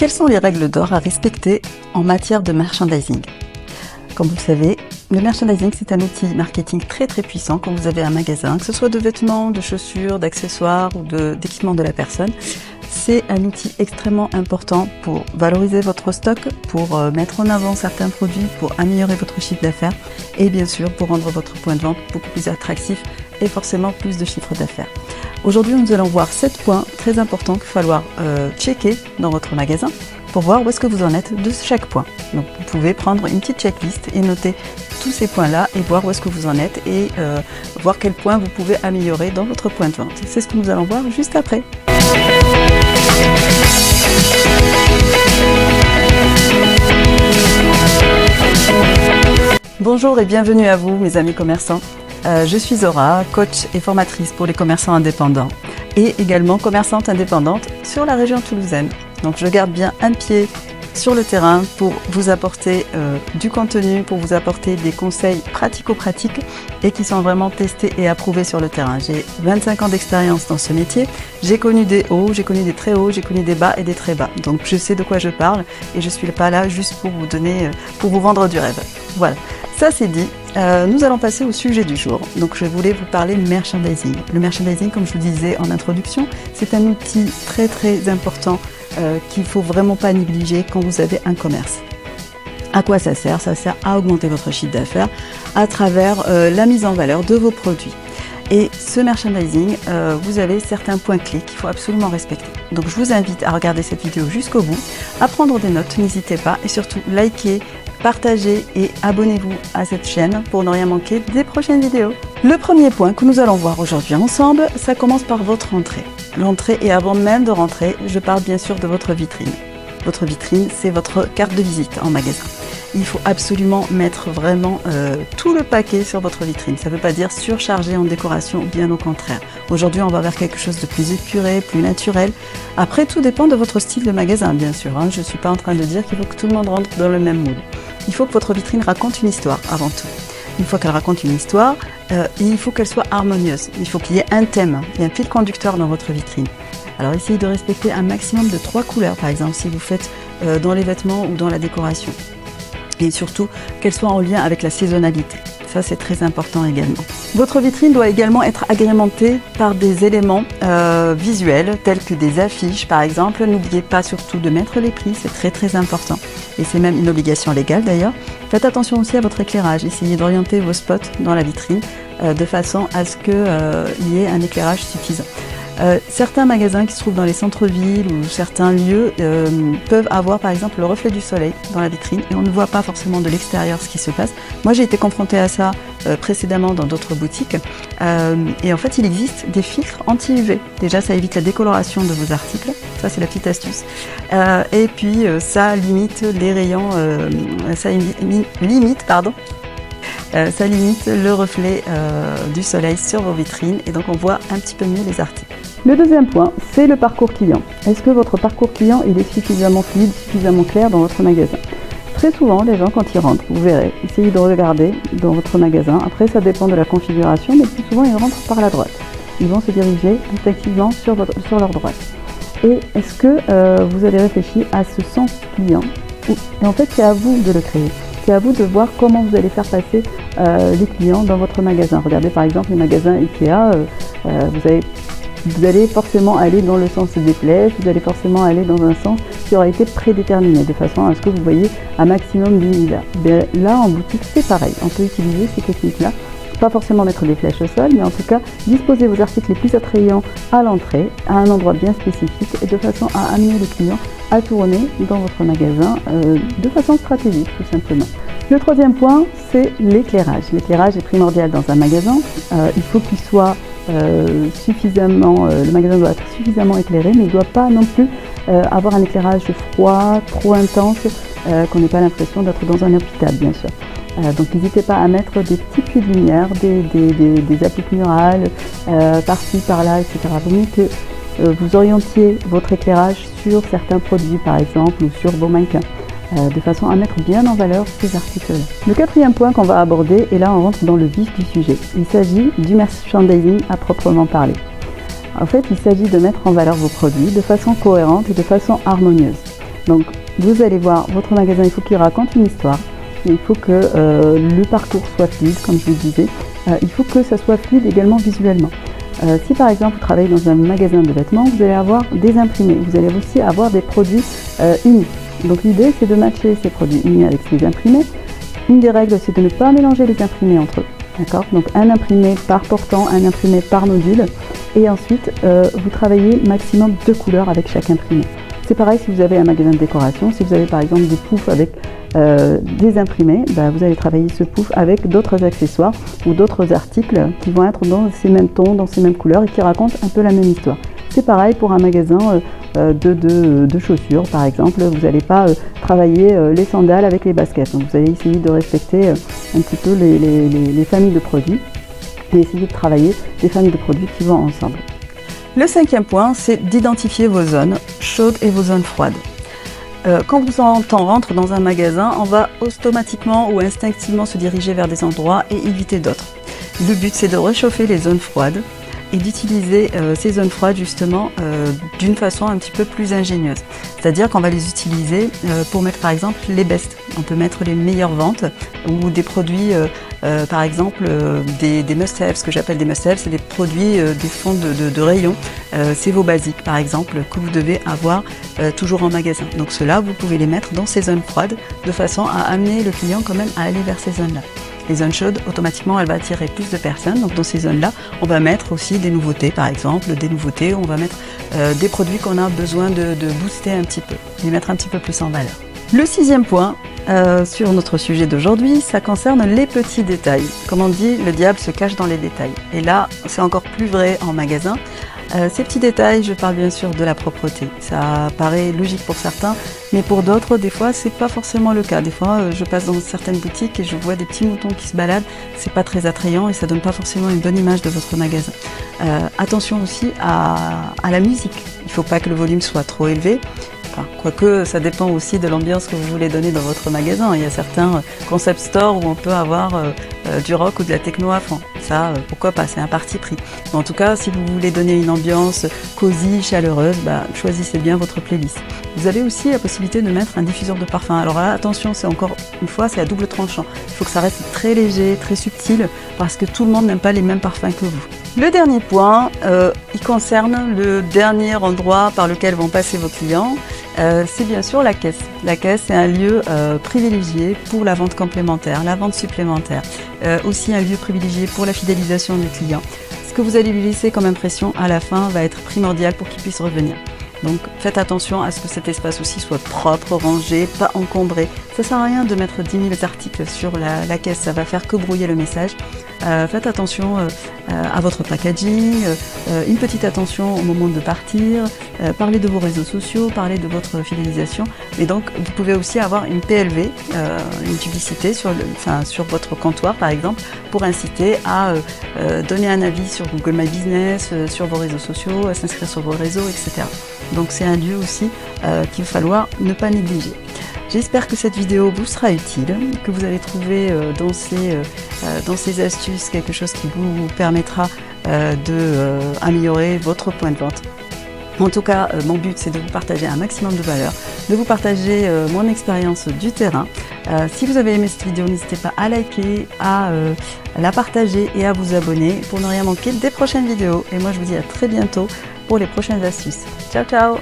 Quelles sont les règles d'or à respecter en matière de merchandising? Comme vous le savez, le merchandising, c'est un outil marketing très puissant quand vous avez un magasin, que ce soit de vêtements, de chaussures, d'accessoires ou d'équipements de la personne. C'est un outil extrêmement important pour valoriser votre stock, pour mettre en avant certains produits, pour améliorer votre chiffre d'affaires et bien sûr pour rendre votre point de vente beaucoup plus attractif et forcément plus de chiffre d'affaires. Aujourd'hui, nous allons voir 7 points très importants qu'il va falloir checker dans votre magasin pour voir où est-ce que vous en êtes de chaque point. Donc vous pouvez prendre une petite checklist et noter tous ces points-là et voir où est-ce que vous en êtes et voir quels points vous pouvez améliorer dans votre point de vente. C'est ce que nous allons voir juste après. Bonjour et bienvenue à vous mes amis commerçants. Je suis Zora, coach et formatrice pour les commerçants indépendants et également commerçante indépendante sur la région toulousaine. Donc je garde bien un pied sur le terrain pour vous apporter du contenu, pour vous apporter des conseils pratico-pratiques et qui sont vraiment testés et approuvés sur le terrain. J'ai 25 ans d'expérience dans ce métier, j'ai connu des hauts, j'ai connu des très hauts, j'ai connu des bas et des très bas. Donc je sais de quoi je parle et je ne suis pas là juste pour vous donner, pour vous vendre du rêve. Voilà, ça c'est dit. Nous allons passer au sujet du jour. Donc je voulais vous parler merchandising. Le merchandising, comme je vous disais en introduction, c'est un outil très important qu'il ne faut vraiment pas négliger quand vous avez un commerce. À quoi ça sert? Ça sert à augmenter votre chiffre d'affaires à travers la mise en valeur de vos produits. Et ce merchandising, vous avez certains points clés qu'il faut absolument respecter. Donc je vous invite à regarder cette vidéo jusqu'au bout, à prendre des notes, n'hésitez pas, et surtout likez, partagez et abonnez-vous à cette chaîne pour ne rien manquer des prochaines vidéos. Le premier point que nous allons voir aujourd'hui ensemble, ça commence par votre entrée. L'entrée, et avant même de rentrer, je parle bien sûr de votre vitrine. Votre vitrine, c'est votre carte de visite en magasin. Il faut absolument mettre vraiment tout le paquet sur votre vitrine. Ça ne veut pas dire surcharger en décoration, bien au contraire. Aujourd'hui, on va vers quelque chose de plus épuré, plus naturel. Après, tout dépend de votre style de magasin, bien sûr. Je ne suis pas en train de dire qu'il faut que tout le monde rentre dans le même moule. Il faut que votre vitrine raconte une histoire avant tout. Une fois qu'elle raconte une histoire, il faut qu'elle soit harmonieuse. Il faut qu'il y ait un thème, il y a un fil conducteur dans votre vitrine. Alors essayez de respecter un maximum de 3 couleurs, par exemple, si vous faites dans les vêtements ou dans la décoration. Et surtout, qu'elle soit en lien avec la saisonnalité. Ça, c'est très important également. Votre vitrine doit également être agrémentée par des éléments visuels, tels que des affiches, par exemple. N'oubliez pas surtout de mettre les prix, c'est très important. Et c'est même une obligation légale d'ailleurs. Faites attention aussi à votre éclairage. Essayez d'orienter vos spots dans la vitrine de façon à ce qu'il y ait un éclairage suffisant. Certains magasins qui se trouvent dans les centres-villes ou certains lieux peuvent avoir par exemple le reflet du soleil dans la vitrine et on ne voit pas forcément de l'extérieur ce qui se passe. Moi j'ai été confrontée à ça précédemment dans d'autres boutiques et en fait il existe des filtres anti-UV. Déjà ça évite la décoloration de vos articles, ça c'est la petite astuce. Et puis ça limite les rayons, ça limite le reflet du soleil sur vos vitrines et donc on voit un petit peu mieux les articles. Le deuxième point, c'est le parcours client. Est-ce que votre parcours client il est suffisamment fluide, suffisamment clair dans votre magasin? Très souvent, les gens quand ils rentrent, vous verrez, essayez de regarder dans votre magasin. Après, ça dépend de la configuration, mais plus souvent, ils rentrent par la droite. Ils vont se diriger instinctivement sur leur droite. Et est-ce que vous avez réfléchi à ce sens client? Et en fait, c'est à vous de le créer. C'est à vous de voir comment vous allez faire passer les clients dans votre magasin. Regardez par exemple les magasins Ikea, vous allez forcément aller dans le sens des flèches, vous allez forcément aller dans un sens qui aura été prédéterminé, de façon à ce que vous voyez un maximum d'univers. Là en boutique c'est pareil, on peut utiliser ces techniques-là. Pas forcément mettre des flèches au sol, mais en tout cas disposer vos articles les plus attrayants à l'entrée, à un endroit bien spécifique, et de façon à amener les clients à tourner dans votre magasin de façon stratégique tout simplement. Le troisième point, c'est l'éclairage. L'éclairage est primordial dans un magasin. Il faut qu'il soit le magasin doit être suffisamment éclairé, mais il ne doit pas non plus avoir un éclairage froid, trop intense, qu'on n'ait pas l'impression d'être dans un hôpital bien sûr. Donc n'hésitez pas à mettre des petits puits de lumière, des appliques murales, par-ci, par-là, etc. Vaut mieux que vous orientiez votre éclairage sur certains produits par exemple ou sur vos mannequins, de façon à mettre bien en valeur ces articles-là. Le quatrième point qu'on va aborder, et là on rentre dans le vif du sujet, il s'agit du merchandising à proprement parler. En fait, il s'agit de mettre en valeur vos produits de façon cohérente et de façon harmonieuse. Donc vous allez voir, votre magasin, il faut qu'il raconte une histoire. Il faut que le parcours soit fluide, comme je vous le disais. Il faut que ça soit fluide également visuellement. Si par exemple vous travaillez dans un magasin de vêtements, vous allez avoir des imprimés. Vous allez aussi avoir des produits unis. Donc l'idée, c'est de matcher ces produits unis avec ces imprimés. Une des règles, c'est de ne pas mélanger les imprimés entre eux. D'accord ? Donc un imprimé par portant, un imprimé par module. Et ensuite, vous travaillez maximum 2 couleurs avec chaque imprimé. C'est pareil si vous avez un magasin de décoration. Si vous avez par exemple des poufs avec des imprimés, vous allez travailler ce pouf avec d'autres accessoires ou d'autres articles qui vont être dans ces mêmes tons, dans ces mêmes couleurs et qui racontent un peu la même histoire. C'est pareil pour un magasin de chaussures par exemple. Vous n'allez pas travailler les sandales avec les baskets. Donc vous allez essayer de respecter un petit peu les familles de produits et essayer de travailler des familles de produits qui vont ensemble. Le 5e point, c'est d'identifier vos zones chaudes et vos zones froides. Quand on rentre dans un magasin, on va automatiquement ou instinctivement se diriger vers des endroits et éviter d'autres. Le but, c'est de réchauffer les zones froides et d'utiliser ces zones froides justement d'une façon un petit peu plus ingénieuse. C'est-à-dire qu'on va les utiliser pour mettre par exemple les bestes. On peut mettre les meilleures ventes ou des produits, par exemple des must-have. Ce que j'appelle des must-have, c'est des produits, des fonds de rayon. C'est vos basiques par exemple que vous devez avoir toujours en magasin. Donc ceux-là, vous pouvez les mettre dans ces zones froides de façon à amener le client quand même à aller vers ces zones-là. Les zones chaudes, automatiquement, elle va attirer plus de personnes. Donc dans ces zones-là, on va mettre aussi des nouveautés, par exemple, des nouveautés. On va mettre des produits qu'on a besoin de booster un petit peu, les mettre un petit peu plus en valeur. Le 6e point sur notre sujet d'aujourd'hui, ça concerne les petits détails. Comme on dit, le diable se cache dans les détails. Et là, c'est encore plus vrai en magasin. Ces petits détails, je parle bien sûr de la propreté. Ça paraît logique pour certains, mais pour d'autres, des fois, c'est pas forcément le cas. Des fois, je passe dans certaines boutiques et je vois des petits moutons qui se baladent. C'est pas très attrayant et ça donne pas forcément une bonne image de votre magasin. Attention aussi à la musique. Il faut pas que le volume soit trop élevé. Enfin, quoique, ça dépend aussi de l'ambiance que vous voulez donner dans votre magasin. Il y a certains concept stores où on peut avoir du rock ou de la techno à fond. Ça, pourquoi pas, c'est un parti pris. Mais en tout cas, si vous voulez donner une ambiance cosy, chaleureuse, choisissez bien votre playlist. Vous avez aussi la possibilité de mettre un diffuseur de parfum. Alors là, attention, c'est encore une fois, c'est à double tranchant. Il faut que ça reste très léger, très subtil, parce que tout le monde n'aime pas les mêmes parfums que vous. Le dernier point, il concerne le dernier endroit par lequel vont passer vos clients. C'est bien sûr la caisse. La caisse, c'est un lieu privilégié pour la vente complémentaire, la vente supplémentaire. Aussi un lieu privilégié pour la fidélisation du client. Ce que vous allez lui laisser comme impression à la fin va être primordial pour qu'il puisse revenir. Donc faites attention à ce que cet espace aussi soit propre, rangé, pas encombré. Ça sert à rien de mettre 10 000 articles sur la caisse, ça va faire que brouiller le message. Faites attention à votre packaging, une petite attention au moment de partir, parlez de vos réseaux sociaux, parlez de votre fidélisation. Et donc vous pouvez aussi avoir une PLV, une publicité sur votre comptoir par exemple, pour inciter à donner un avis sur Google My Business, sur vos réseaux sociaux, à s'inscrire sur vos réseaux, etc. Donc c'est un lieu aussi qu'il va falloir ne pas négliger. J'espère que cette vidéo vous sera utile, que vous allez trouver dans ces astuces quelque chose qui vous permettra d'améliorer votre point de vente. En tout cas, mon but c'est de vous partager un maximum de valeur, de vous partager mon expérience du terrain. Si vous avez aimé cette vidéo, n'hésitez pas à liker, à la partager et à vous abonner pour ne rien manquer des prochaines vidéos. Et moi je vous dis à très bientôt pour les prochaines astuces. Ciao ciao!